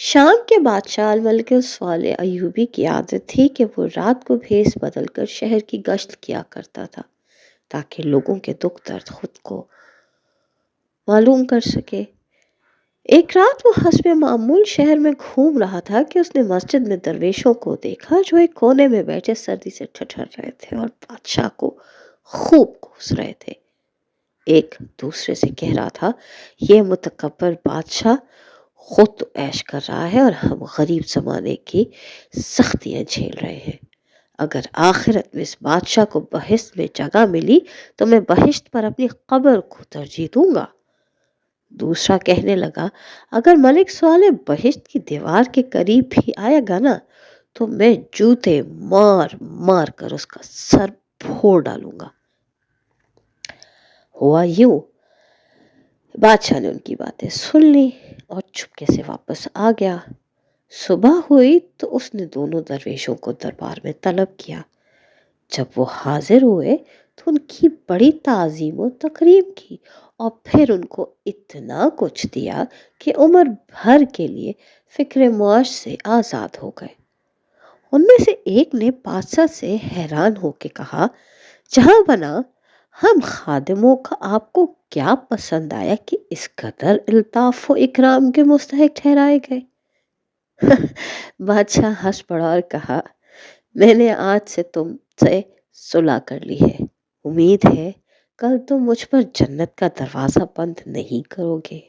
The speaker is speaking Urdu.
شام کے بادشاہ الملک صالح ایوبی کی عادت تھی کہ وہ رات کو بھیس بدل کر شہر کی گشت کیا کرتا تھا تاکہ لوگوں کے دکھ درد خود کو معلوم کر سکے۔ ایک رات وہ حسب معمول شہر میں گھوم رہا تھا کہ اس نے مسجد میں درویشوں کو دیکھا جو ایک کونے میں بیٹھے سردی سے ٹھٹھر رہے تھے اور بادشاہ کو خوب کوس رہے تھے۔ ایک دوسرے سے کہہ رہا تھا، یہ متکبر بادشاہ خود تو عیش کر رہا ہے اور ہم غریب زمانے کی سختیاں جھیل رہے ہیں۔ اگر آخرت میں اس بادشاہ کو بہشت میں جگہ ملی تو میں بہشت پر اپنی قبر کو ترجیح دوں گا۔ دوسرا کہنے لگا، اگر ملک صالح بہشت کی دیوار کے قریب بھی آئے گا نا تو میں جوتے مار مار کر اس کا سر پھوڑ ڈالوں گا۔ ہوا یوں، بادشاہ نے ان کی باتیں سن لی اور چپکے سے واپس آ گیا۔ صبح ہوئی تو اس نے دونوں درویشوں کو دربار میں طلب کیا۔ جب وہ حاضر ہوئے تو ان کی بڑی تعظیم و تکریم کی اور پھر ان کو اتنا کچھ دیا کہ عمر بھر کے لیے فکر معاش سے آزاد ہو گئے۔ ان میں سے ایک نے بادشاہ سے حیران ہو کے کہا، جہاں بنا، ہم خادموں کا آپ کو کیا پسند آیا کہ اس قدر الطاف و اکرام کے مستحق ٹھہرائے گئے؟ بادشاہ ہنس پڑا اور کہا، میں نے آج سے تم سے صلح کر لی ہے، امید ہے کل تم مجھ پر جنت کا دروازہ بند نہیں کرو گے۔